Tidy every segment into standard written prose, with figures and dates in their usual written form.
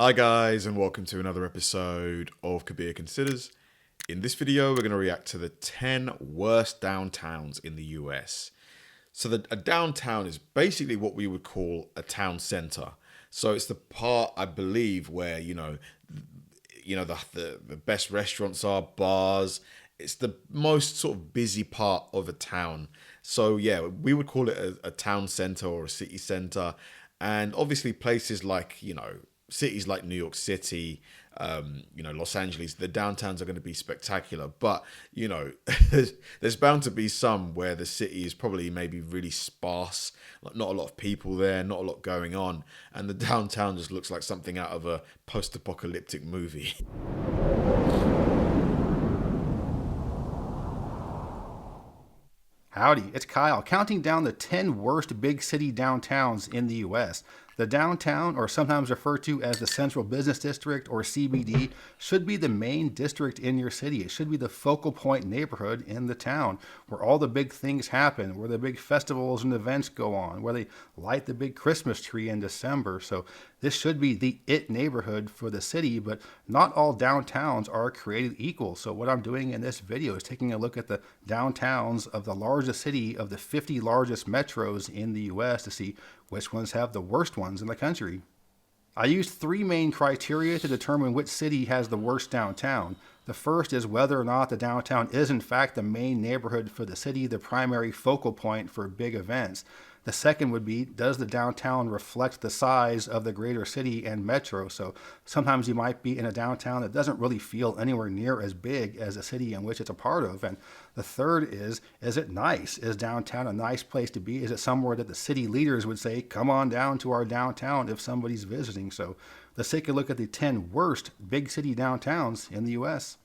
Hi guys, and welcome to another episode of Kabir Considers. In this video, we're going to react to the 10 worst downtowns in the US. So a downtown is basically what we would call a town center. So it's the part, I believe, where the best restaurants are, bars. It's the most sort of busy part of a town. So yeah, we would call it a town center or a city center. And obviously places like, cities like New York City, Los Angeles, the downtowns are going to be spectacular. But, there's bound to be some where the city is probably maybe really sparse, like not a lot of people there, not a lot going on. And the downtown just looks like something out of a post-apocalyptic movie. Howdy, it's Kyle, counting down the 10 worst big city downtowns in the U.S. The downtown, or sometimes referred to as the Central Business District or CBD, should be the main district in your city. It should be the focal point neighborhood in the town where all the big things happen, where the big festivals and events go on, where they light the big Christmas tree in December. So this should be the it neighborhood for the city, but not all downtowns are created equal. So what I'm doing in this video is taking a look at the downtowns of the largest city of the 50 largest metros in the U.S. to see which ones have the worst ones in the country. I used three main criteria to determine which city has the worst downtown. The first is whether or not the downtown is in fact the main neighborhood for the city, the primary focal point for big events. The second would be, does the downtown reflect the size of the greater city and metro? So sometimes you might be in a downtown that doesn't really feel anywhere near as big as the city in which it's a part of. And the third is it nice? Is downtown a nice place to be? Is it somewhere that the city leaders would say, come on down to our downtown if somebody's visiting? So let's take a look at the 10 worst big city downtowns in the U.S.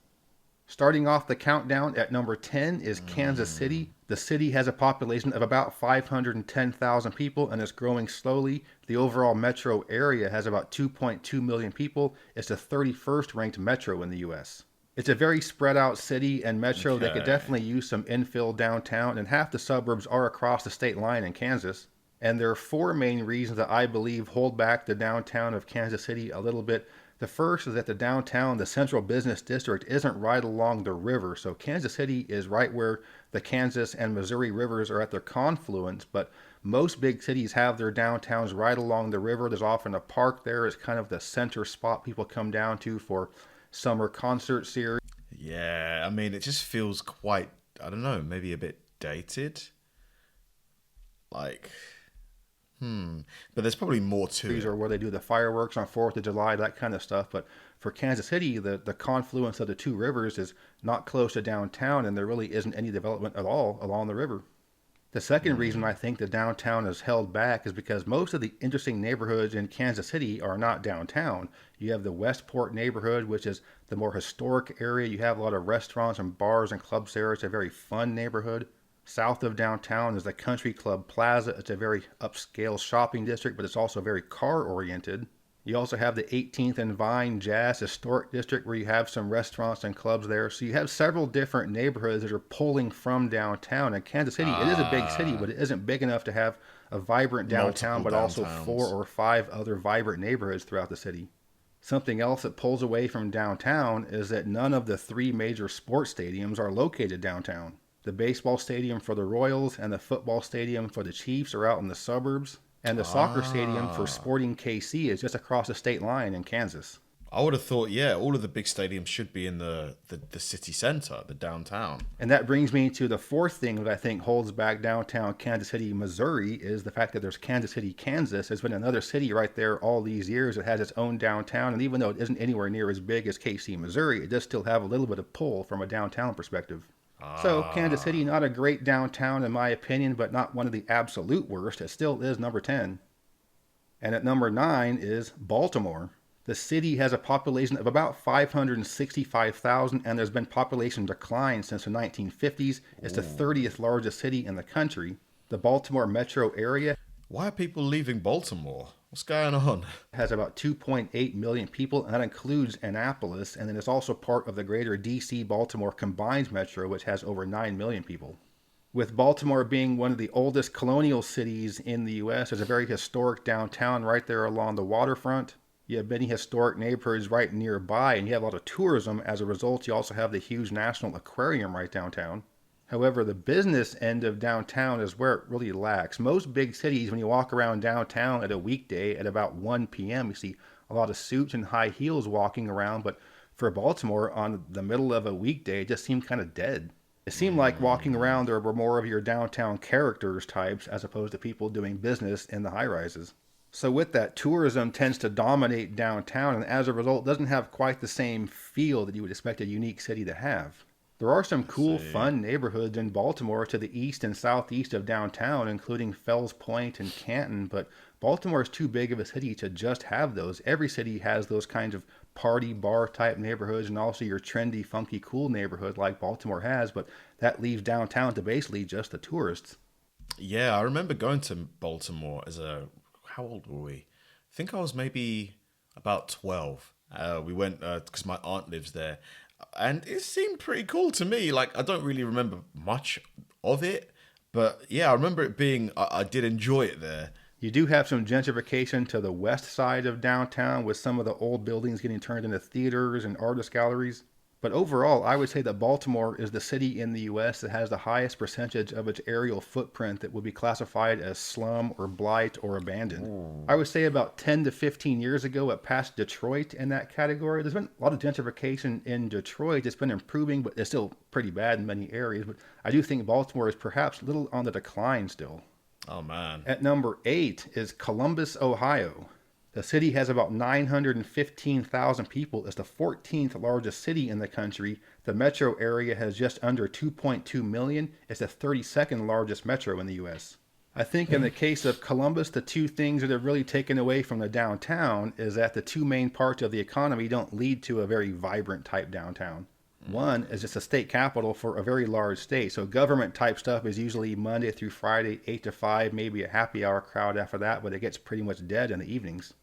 Starting off the countdown at number 10 is Kansas City. The city has a population of about 510,000 people and is growing slowly. The overall metro area has about 2.2 million people. It's the 31st ranked metro in the U.S. It's a very spread out city and metro that could definitely use some infill downtown, and half the suburbs are across the state line in Kansas. And there are four main reasons that I believe hold back the downtown of Kansas City a little bit. The first is that the downtown, the Central Business District, isn't right along the river. So Kansas City is right where the Kansas and Missouri rivers are at their confluence, but most big cities have their downtowns right along the river. There's often a park there. It's kind of the center spot people come down to for summer concert series. Yeah, I mean, it just feels quite, I don't know, maybe a bit dated. But there's probably more to it. Or where they do the fireworks on 4th of July, that kind of stuff. But for Kansas City, the confluence of the two rivers is not close to downtown, and there really isn't any development at all along the river. The second reason I think the downtown is held back is because most of the interesting neighborhoods in Kansas City are not downtown. You have the Westport neighborhood, which is the more historic area. You have a lot of restaurants and bars and clubs there. It's a very fun neighborhood. South of downtown is the Country Club Plaza. It's a very upscale shopping district, but it's also very car-oriented. You also have the 18th and Vine Jazz Historic District, where you have some restaurants and clubs there. So you have several different neighborhoods that are pulling from downtown. And Kansas City, it is a big city, but it isn't big enough to have a vibrant downtown, but also 4 or 5 other vibrant neighborhoods throughout the city. Something else that pulls away from downtown is that none of the 3 major sports stadiums are located downtown. The baseball stadium for the Royals and the football stadium for the Chiefs are out in the suburbs. And the soccer stadium for Sporting KC is just across the state line in Kansas. I would have thought, yeah, all of the big stadiums should be in the city center, the downtown. And that brings me to the fourth thing that I think holds back downtown Kansas City, Missouri, is the fact that there's Kansas City, Kansas. There's been another city right there all these years that has its own downtown. And even though it isn't anywhere near as big as KC, Missouri, it does still have a little bit of pull from a downtown perspective. So Kansas City, not a great downtown in my opinion, but not one of the absolute worst. It still is number 10. And at number 9 is Baltimore. The city has a population of about 565,000, and there's been population decline since the 1950s. It's the 30th largest city in the country. The Baltimore metro area. Why are people leaving Baltimore? What's going on? Has about 2.8 million people, and that includes Annapolis, and then it's also part of the greater DC-Baltimore combined metro, which has over 9 million people. With Baltimore being one of the oldest colonial cities in the U.S., there's a very historic downtown right there along the waterfront. You have many historic neighborhoods right nearby, and you have a lot of tourism. As a result, you also have the huge National Aquarium right downtown. However, the business end of downtown is where it really lacks. Most big cities, when you walk around downtown at a weekday at about 1 p.m., you see a lot of suits and high heels walking around, but for Baltimore, on the middle of a weekday, it just seemed kind of dead. It seemed like walking around there were more of your downtown characters types as opposed to people doing business in the high rises. So with that, tourism tends to dominate downtown, and as a result, doesn't have quite the same feel that you would expect a unique city to have. There are some cool, fun neighborhoods in Baltimore to the east and southeast of downtown, including Fells Point and Canton, but Baltimore is too big of a city to just have those. Every city has those kinds of party bar type neighborhoods and also your trendy, funky, cool neighborhood like Baltimore has, but that leaves downtown to basically just the tourists. Yeah, I remember going to Baltimore as a. How old were we? I think I was maybe about 12. We went because my aunt lives there, and it seemed pretty cool to me. Like, I don't really remember much of it, but yeah, I remember it being. I did enjoy it there. You do have some gentrification to the west side of downtown with some of the old buildings getting turned into theaters and artist galleries. But overall, I would say that Baltimore is the city in the U.S. that has the highest percentage of its aerial footprint that would be classified as slum or blight or abandoned. I would say about 10 to 15 years ago, it passed Detroit in that category. There's been a lot of gentrification in Detroit. It's been improving, but it's still pretty bad in many areas. But I do think Baltimore is perhaps a little on the decline still. Oh man. At number 8 is Columbus, Ohio. The city has about 915,000 people. It's the 14th largest city in the country. The metro area has just under 2.2 million. It's the 32nd largest metro in the U.S. I think in the case of Columbus, the two things that have really taken away from the downtown is that the two main parts of the economy don't lead to a very vibrant type downtown. One is just a state capital for a very large state. So government type stuff is usually Monday through Friday, 8 to 5, maybe a happy hour crowd after that, but it gets pretty much dead in the evenings.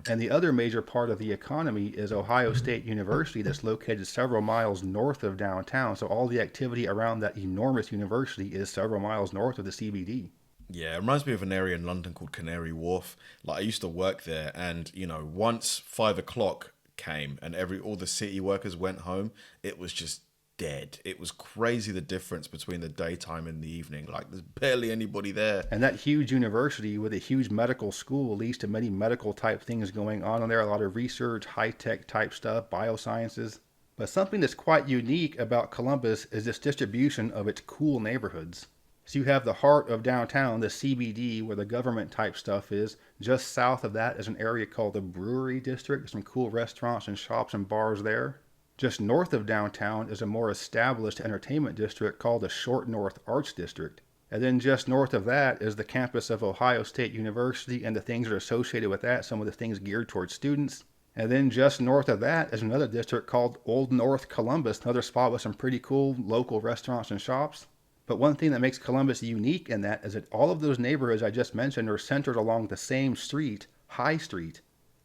And the other major part of the economy is Ohio State University that's located several miles north of downtown. So all the activity around that enormous university is several miles north of the CBD. Yeah, it reminds me of an area in London called Canary Wharf. Like, I used to work there, and once 5 o'clock came and all the city workers went home, it was just dead. It was crazy, the difference between the daytime and the evening. Like, there's barely anybody there. And that huge university with a huge medical school leads to many medical type things going on in there, a lot of research, high-tech type stuff, biosciences. But something that's quite unique about Columbus is this distribution of its cool neighborhoods. So you have the heart of downtown, the CBD, where the government type stuff is. Just south of that is an area called the Brewery District. There's some cool restaurants and shops and bars there. Just north of downtown is a more established entertainment district called the Short North Arts District. And then just north of that is the campus of Ohio State University and the things that are associated with that, some of the things geared towards students. And then just north of that is another district called Old North Columbus, another spot with some pretty cool local restaurants and shops. But one thing that makes Columbus unique in that is that all of those neighborhoods I just mentioned are centered along the same street, High Street.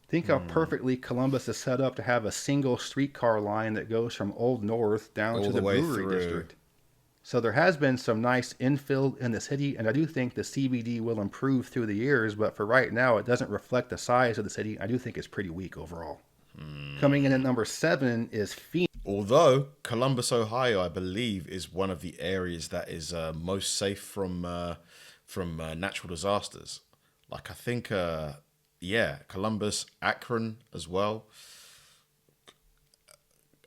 Think how perfectly Columbus is set up to have a single streetcar line that goes from Old North down All to the the way Brewery through. District. So there has been some nice infill in the city, and I do think the CBD will improve through the years, but for right now, it doesn't reflect the size of the city. I do think it's pretty weak overall. Coming in at number 7 is Phoenix. Although Columbus, Ohio, I believe, is one of the areas that is most safe from natural disasters. Like, I think, Columbus, Akron as well.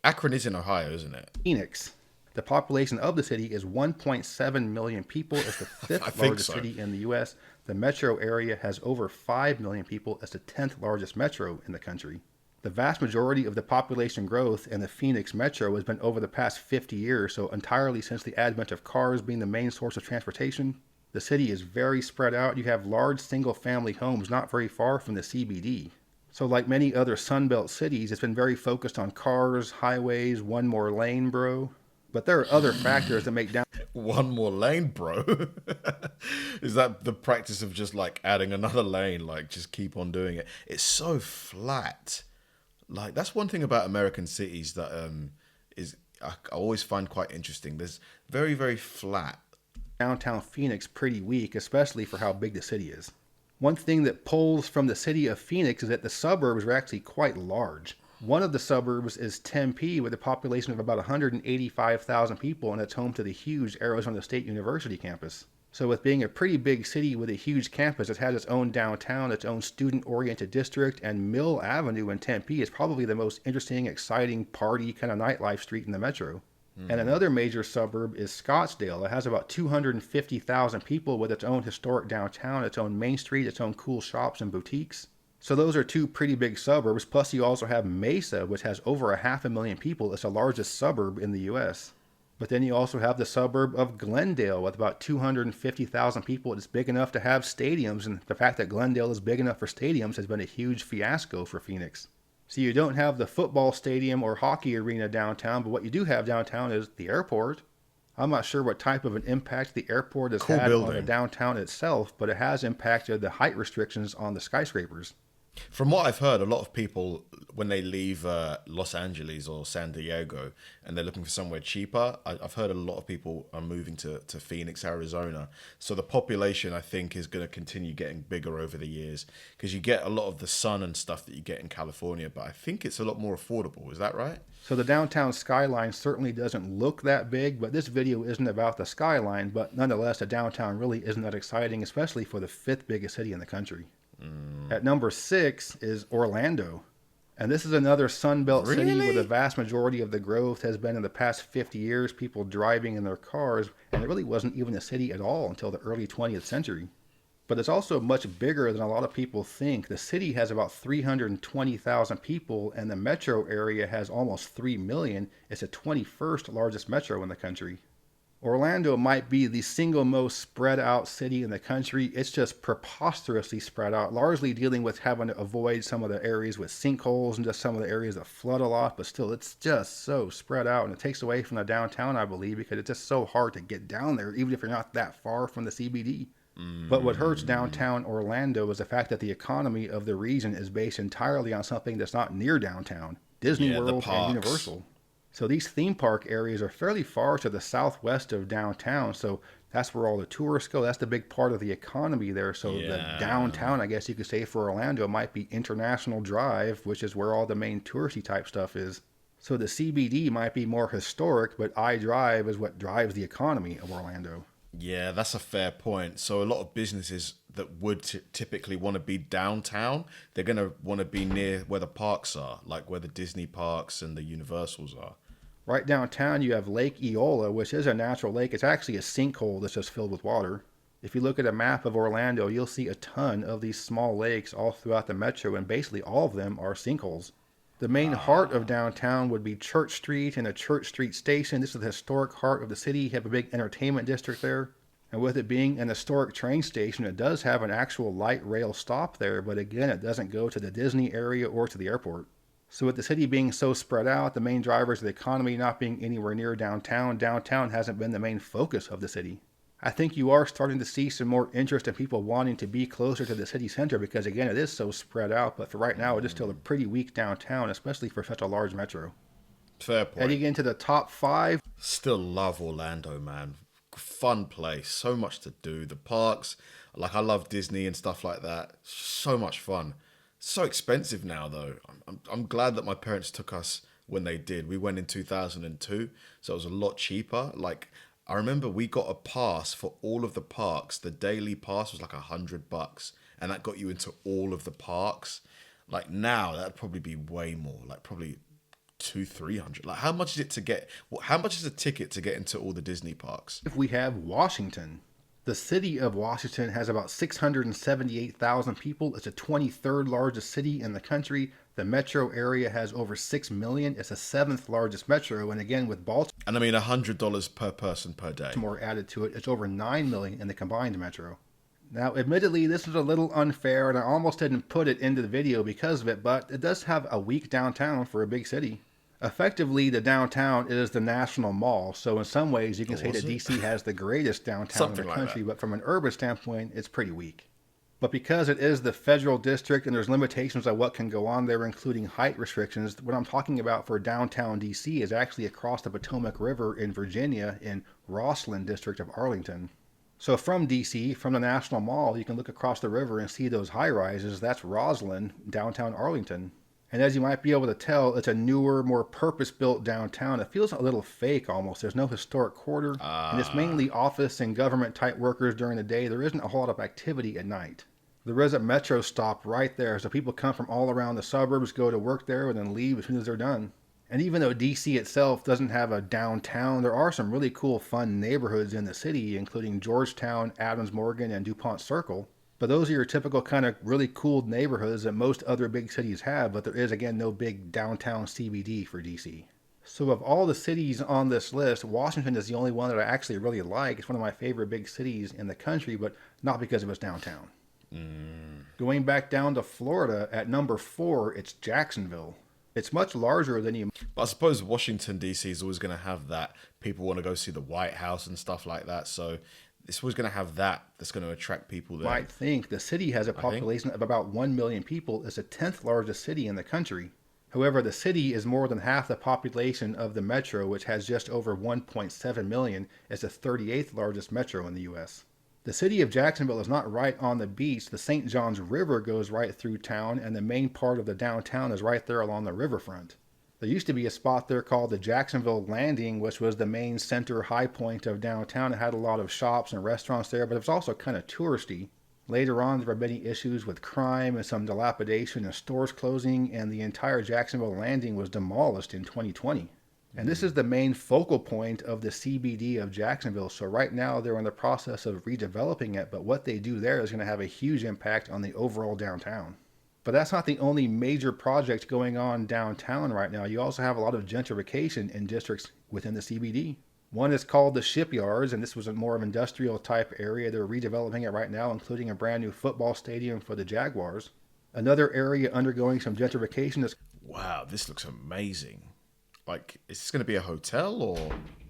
Akron is in Ohio, isn't it? Phoenix. The population of the city is 1.7 million people. It's the I fifth think largest so. city in the U.S. The metro area has over 5 million people. It's the 10th largest metro in the country. The vast majority of the population growth in the Phoenix metro has been over the past 50 years, so entirely since the advent of cars being the main source of transportation. The city is very spread out. You have large single-family homes not very far from the CBD. So like many other Sunbelt cities, it's been very focused on cars, highways, one more lane, bro. But there are other factors that make One more lane, bro. Is that the practice of just like adding another lane? Like, just keep on doing it. It's so flat. Like, that's one thing about American cities that I always find quite interesting. There's very, very flat. downtown Phoenix pretty weak, especially for how big the city is. One thing that pulls from the city of Phoenix is that the suburbs are actually quite large. One of the suburbs is Tempe with a population of about 185,000 people, and it's home to the huge Arizona State University campus. So with being a pretty big city with a huge campus, it has its own downtown, its own student-oriented district, and Mill Avenue in Tempe is probably the most interesting, exciting, party kind of nightlife street in the metro. And another major suburb is Scottsdale. It has about 250,000 people with its own historic downtown, its own main street, its own cool shops and boutiques. So those are two pretty big suburbs. Plus you also have Mesa, which has over 500,000 people. It's the largest suburb in the U.S. But then you also have the suburb of Glendale with about 250,000 people. It's big enough to have stadiums, and the fact that Glendale is big enough for stadiums has been a huge fiasco for Phoenix. So you don't have the football stadium or hockey arena downtown, but what you do have downtown is the airport. I'm not sure what type of an impact the airport has had on the downtown itself, but it has impacted the height restrictions on the skyscrapers. From what I've heard, a lot of people, when they leave Los Angeles or San Diego and they're looking for somewhere cheaper, I've heard a lot of people are moving to Phoenix, Arizona. So the population, I think, is going to continue getting bigger over the years because you get a lot of the sun and stuff that you get in California, but I think it's a lot more affordable. Is that right? So the downtown skyline certainly doesn't look that big, but this video isn't about the skyline, but nonetheless, the downtown really isn't that exciting, especially for the fifth biggest city in the country. At number 6 is Orlando. And this is another Sunbelt city where the vast majority of the growth has been in the past 50 years, people driving in their cars, and it really wasn't even a city at all until the early 20th century. But it's also much bigger than a lot of people think. The city has about 320,000 people, and the metro area has almost 3 million. It's the 21st largest metro in the country. Orlando might be the single most spread out city in the country. It's just preposterously spread out, largely dealing with having to avoid some of the areas with sinkholes and just some of the areas that flood a lot. But still, it's just so spread out, and it takes away from the downtown, I believe, because it's just so hard to get down there, even if you're not that far from the CBD. But what hurts downtown Orlando is the fact that the economy of the region is based entirely on something that's not near downtown, Disney World and Universal. So these theme park areas are fairly far to the southwest of downtown, so that's where all the tourists go. That's the big part of the economy there. So the downtown, I guess you could say, for Orlando might be International Drive, which is where all the main touristy type stuff is. So the CBD might be more historic, but I-Drive is what drives the economy of Orlando. Yeah, that's a fair point. So a lot of businesses that would typically want to be downtown, they're going to want to be near where the parks are, like where the Disney parks and the Universals are. Right downtown, you have Lake Eola, which is a natural lake. It's actually a sinkhole that's just filled with water. If you look at a map of Orlando, you'll see a ton of these small lakes all throughout the metro, and basically all of them are sinkholes. The main heart of downtown would be Church Street and a Church Street station. This is the historic heart of the city. You have a big entertainment district there. And with it being an historic train station, it does have an actual light rail stop there, but again, it doesn't go to the Disney area or to the airport. So with the city being so spread out, the main drivers of the economy not being anywhere near downtown, downtown hasn't been the main focus of the city. I think you are starting to see some more interest in people wanting to be closer to the city center because, again, it is so spread out. But for right now, it is still a pretty weak downtown, especially for such a large metro. Fair point. Heading into the top 5. Still love Orlando, man. Fun place. So much to do. The parks, like I love Disney and stuff like that. So much fun. So expensive now, though. I'm glad that my parents took us when they did. We went in 2002, so it was a lot cheaper. Like, I remember we got a pass for all of the parks. The daily pass was like $100, and that got you into all of the parks. Like now, that'd probably be way more. Like probably $200-300. Like, how much is it to get? How much is a ticket to get into all the Disney parks? If we have Washington. The city of Washington has about 678,000 people. It's the 23rd largest city in the country. The metro area has over 6 million. It's the 7th largest metro. And again, with Baltimore, and I mean $100 per person per day. More added to it. It's over 9 million in the combined metro. Now, admittedly, this is a little unfair, and I almost didn't put it into the video because of it, but it does have a weak downtown for a big city. Effectively, the downtown is the National Mall, so in some ways you can say that DC has the greatest downtown in the country, but from an urban standpoint, it's pretty weak. But because it is the federal district and there's limitations on what can go on there, including height restrictions, what I'm talking about for downtown DC is actually across the Potomac River in Virginia in Rossland district of Arlington. So from DC, from the National Mall, you can look across the river and see those high-rises. That's Roslyn, downtown Arlington. And as you might be able to tell, it's a newer, more purpose-built downtown. It feels a little fake almost. There's no historic quarter, and it's mainly office and government-type workers during the day. There isn't a whole lot of activity at night. There is a metro stop right there, so people come from all around the suburbs, go to work there, and then leave as soon as they're done. And even though DC itself doesn't have a downtown, there are some really cool, fun neighborhoods in the city, including Georgetown, Adams Morgan, and DuPont Circle. But those are your typical kind of really cool neighborhoods that most other big cities have, but there is, again, no big downtown CBD for DC. So of all the cities on this list, Washington is the only one that I actually really like. It's one of my favorite big cities in the country, but not because of its downtown. Going back down to Florida, at number 4, it's Jacksonville. It's much larger than you... But I suppose Washington, D.C. is always going to have that. People want to go see the White House and stuff like that. So it's always going to have that that's going to attract people there. Might think. The city has a population of about 1 million people. It's the 10th largest city in the country. However, the city is more than half the population of the metro, which has just over 1.7 million. It's the 38th largest metro in the U.S. The city of Jacksonville is not right on the beach. The St. Johns River goes right through town, and the main part of the downtown is right there along the riverfront. There used to be a spot there called the Jacksonville Landing, which was the main center high point of downtown. It had a lot of shops and restaurants there, but it was also kind of touristy. Later on, there were many issues with crime and some dilapidation and stores closing, and the entire Jacksonville Landing was demolished in 2020. And this is the main focal point of the CBD of Jacksonville. So right now they're in the process of redeveloping it, but what they do there is going to have a huge impact on the overall downtown. But that's not the only major project going on downtown right now. You also have a lot of gentrification in districts within the CBD. One is called the Shipyards, and this was a more of an industrial type area. They're redeveloping it right now, including a brand new football stadium for the Jaguars. Another area undergoing some gentrification is... Wow, this looks amazing. Like, is this going to be a hotel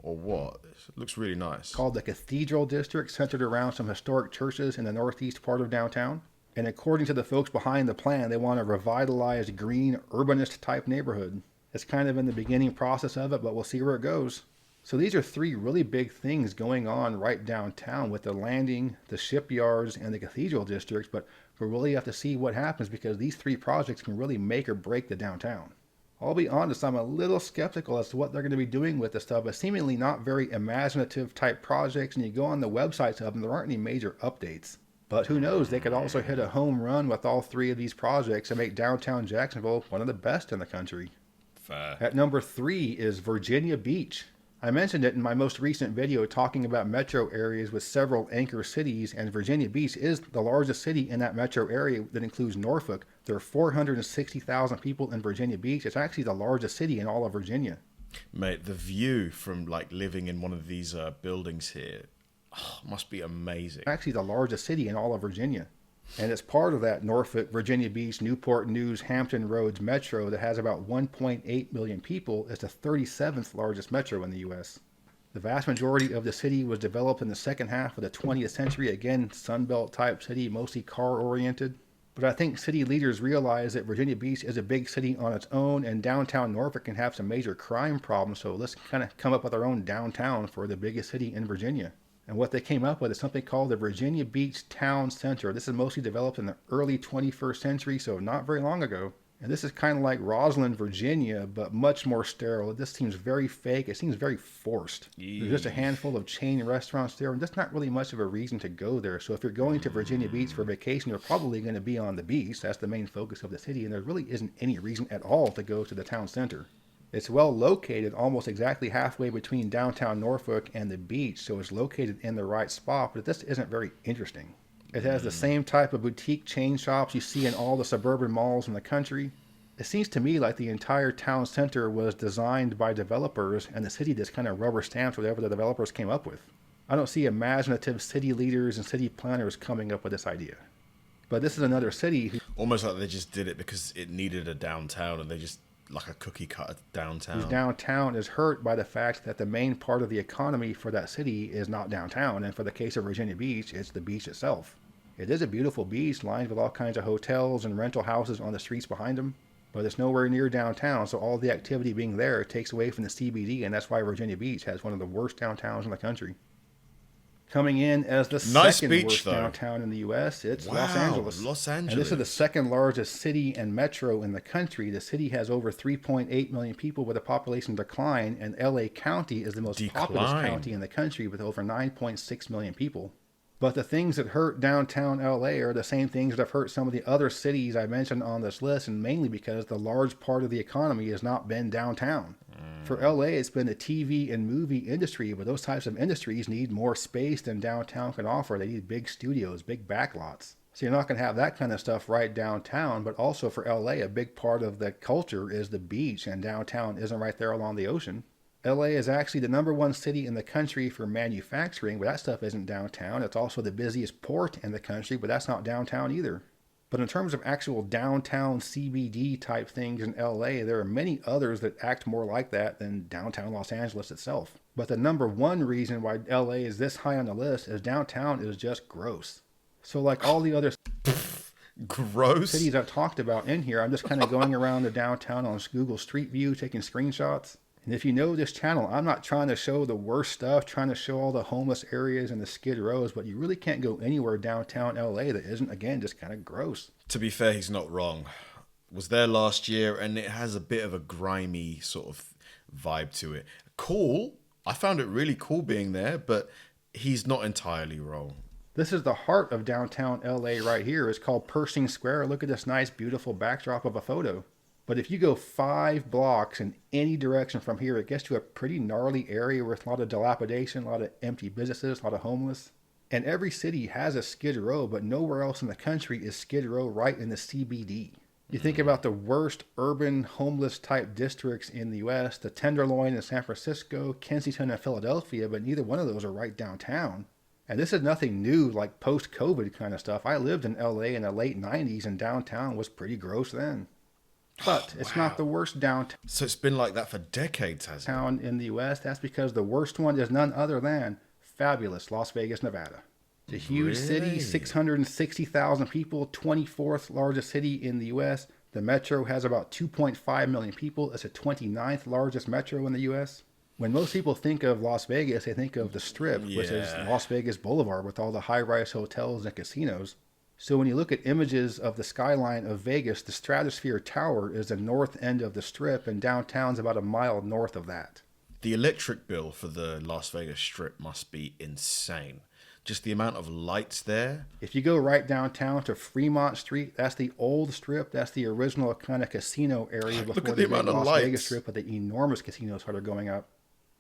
or what? It looks really nice. Called the Cathedral District, centered around some historic churches in the northeast part of downtown. And according to the folks behind the plan, they want a revitalized, green, urbanist type neighborhood. It's kind of in the beginning process of it, but we'll see where it goes. So these are 3 really big things going on right downtown with the Landing, the Shipyards, and the Cathedral Districts, but we really have to see what happens because these 3 projects can really make or break the downtown. I'll be honest, I'm a little skeptical as to what they're going to be doing with this stuff, but seemingly not very imaginative type projects, and you go on the websites of them, there aren't any major updates. But who knows, they could also hit a home run with all 3 of these projects and make downtown Jacksonville one of the best in the country. Fair. At number 3 is Virginia Beach. I mentioned it in my most recent video talking about metro areas with several anchor cities, and Virginia Beach is the largest city in that metro area that includes Norfolk. There are 460,000 people in Virginia Beach. It's actually the largest city in all of Virginia. Mate, the view from like living in one of these buildings here must be amazing. Actually the largest city in all of Virginia. And it's part of that Norfolk, Virginia Beach, Newport News, Hampton Roads metro that has about 1.8 million people. It's the 37th largest metro in the U.S. The vast majority of the city was developed in the second half of the 20th century. Again, Sunbelt type city, mostly car oriented. But I think city leaders realize that Virginia Beach is a big city on its own, and downtown Norfolk can have some major crime problems. So let's kind of come up with our own downtown for the biggest city in Virginia. And what they came up with is something called the Virginia Beach Town Center. This is mostly developed in the early 21st century, so not very long ago. And this is kind of like Roslyn, Virginia, but much more sterile. This seems very fake. It seems very forced. There's just a handful of chain restaurants there, and that's not really much of a reason to go there. So if you're going to Virginia Beach for vacation, you're probably going to be on the beach. That's the main focus of the city, and there really isn't any reason at all to go to the town center. It's well located, almost exactly halfway between downtown Norfolk and the beach, so it's located in the right spot, but this isn't very interesting. It has the same type of boutique chain shops you see in all the suburban malls in the country. It seems to me like the entire town center was designed by developers, and the city just kind of rubber stamps whatever the developers came up with. I don't see imaginative city leaders and city planners coming up with this idea. But this is another city who... Almost like they just did it because it needed a downtown, and they just... like a cookie cutter downtown. Whose downtown is hurt by the fact that the main part of the economy for that city is not downtown, and for the case of Virginia Beach, it's the beach itself. It is a beautiful beach lined with all kinds of hotels and rental houses on the streets behind them, but it's nowhere near downtown, so all the activity being there takes away from the CBD, and that's why Virginia Beach has one of the worst downtowns in the country. Coming in as the Nice second beach, worst though. downtown in the U.S., it's Los Wow, Angeles. Los And this is the Angeles. second largest city and metro in the country. The city has over 3.8 million people with a population decline, and L.A. County is the most populous Decline. county in the country with over 9.6 million people. But the things that hurt downtown LA are the same things that have hurt some of the other cities I mentioned on this list, and mainly because the large part of the economy has not been downtown. For LA, it's been the TV and movie industry, but those types of industries need more space than downtown can offer. They need big studios, big backlots. So you're not going to have that kind of stuff right downtown, but also for LA, a big part of the culture is the beach, and downtown isn't right there along the ocean. LA is actually the number one city in the country for manufacturing, but that stuff isn't downtown. It's also the busiest port in the country, but that's not downtown either. But in terms of actual downtown CBD type things in LA, there are many others that act more like that than downtown Los Angeles itself. But the number one reason why LA is this high on the list is downtown is just gross. So like all the other Gross. cities I've talked about in here, I'm just kind of going around the downtown on Google Street View, taking screenshots. And if you know this channel, I'm not trying to show the worst stuff, trying to show all the homeless areas and the skid rows, but you really can't go anywhere downtown LA that isn't, again, just kind of gross. To be fair, he's not wrong. Was there last year, and it has a bit of a grimy sort of vibe to it. Cool. I found it really cool being there, but he's not entirely wrong. This is the heart of downtown LA right here. It's called Pershing Square. Look at this nice, beautiful backdrop of a photo. But if you go 5 blocks in any direction from here, it gets to a pretty gnarly area with a lot of dilapidation, a lot of empty businesses, a lot of homeless. And every city has a skid row, but nowhere else in the country is skid row right in the CBD. You think about the worst urban homeless type districts in the U.S., the Tenderloin in San Francisco, Kensington and Philadelphia, but neither one of those are right downtown. And this is nothing new, like post-COVID kind of stuff. I lived in LA in the late 90s, and downtown was pretty gross then. But it's not the worst downtown So it's been like that for decades, has it? in the U.S. That's because the worst one is none other than fabulous Las Vegas, Nevada. It's a huge city, 660,000 people, 24th largest city in the U.S. The metro has about 2.5 million people. It's the 29th largest metro in the U.S. When most people think of Las Vegas, they think of the Strip, which is Las Vegas Boulevard with all the high-rise hotels and casinos. So when you look at images of the skyline of Vegas, the Stratosphere Tower is the north end of the Strip, and downtown's about a mile north of that. The electric bill for the Las Vegas Strip must be insane. Just the amount of lights there. If you go right downtown to Fremont Street, that's the old Strip. That's the original kind of casino area before the amount of Las lights. Vegas Strip with the enormous casinos started going up.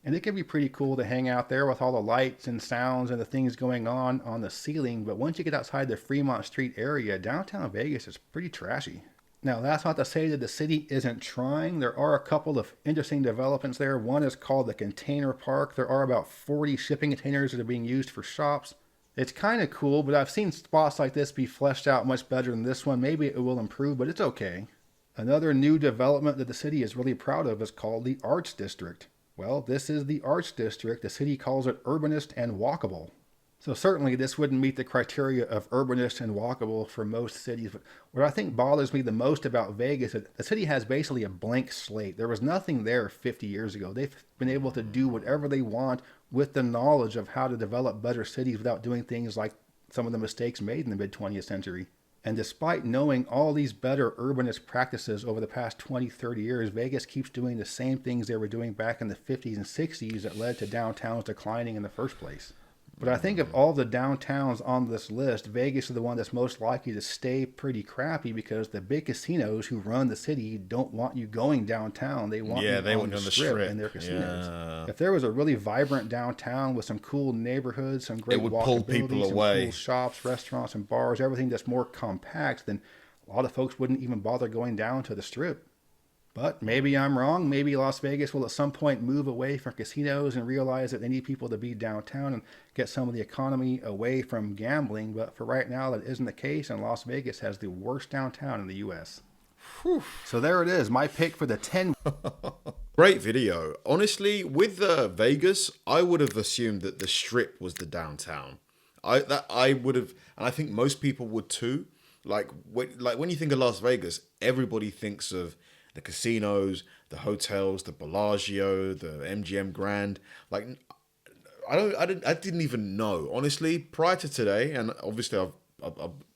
And it can be pretty cool to hang out there with all the lights and sounds and the things going on the ceiling. But once you get outside the Fremont Street area, downtown Vegas is pretty trashy. Now, that's not to say that the city isn't trying. There are a couple of interesting developments there. One is called the Container Park. There are about 40 shipping containers that are being used for shops. It's kind of cool, but I've seen spots like this be fleshed out much better than this one. Maybe it will improve, but it's okay. Another new development that the city is really proud of is called the Arts District. Well, this is the Arts District. The city calls it urbanist and walkable. So certainly this wouldn't meet the criteria of urbanist and walkable for most cities. But what I think bothers me the most about Vegas is that the city has basically a blank slate. There was nothing there 50 years ago. They've been able to do whatever they want with the knowledge of how to develop better cities without doing things like some of the mistakes made in the mid-20th century. And despite knowing all these better urbanist practices over the past 20, 30 years, Vegas keeps doing the same things they were doing back in the 50s and 60s that led to downtowns declining in the first place. But I think of all the downtowns on this list, Vegas is the one that's most likely to stay pretty crappy because the big casinos who run the city don't want you going downtown. They want you on the strip in their casinos. Yeah. If there was a really vibrant downtown with some cool neighborhoods, some great It would pull walkability, people some away. cool shops, restaurants, and bars, everything that's more compact, then a lot of folks wouldn't even bother going down to the strip. But maybe I'm wrong. Maybe Las Vegas will at some point move away from casinos and realize that they need people to be downtown and get some of the economy away from gambling. But for right now, that isn't the case, and Las Vegas has the worst downtown in the U.S. Whew. So there it is, my pick for the 10. Great video. Honestly, with Vegas, I would have assumed that the Strip was the downtown. I would have, and I think most people would too. Like when you think of Las Vegas, everybody thinks of the casinos, the hotels, the Bellagio, the MGM Grand. Like, I didn't even know, honestly, prior to today. And obviously I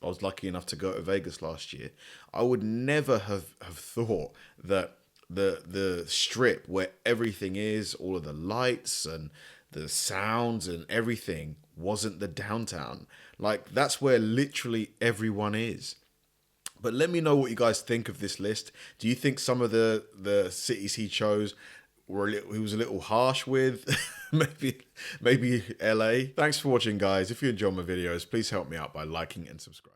was lucky enough to go to Vegas last year. I would never have thought that the strip where everything is, all of the lights and the sounds and everything, wasn't the downtown. Like, that's where literally everyone is. But let me know what you guys think of this list. Do you think some of the cities he chose he was a little harsh with? maybe LA. Thanks for watching, guys. If you enjoy my videos, please help me out by liking and subscribing.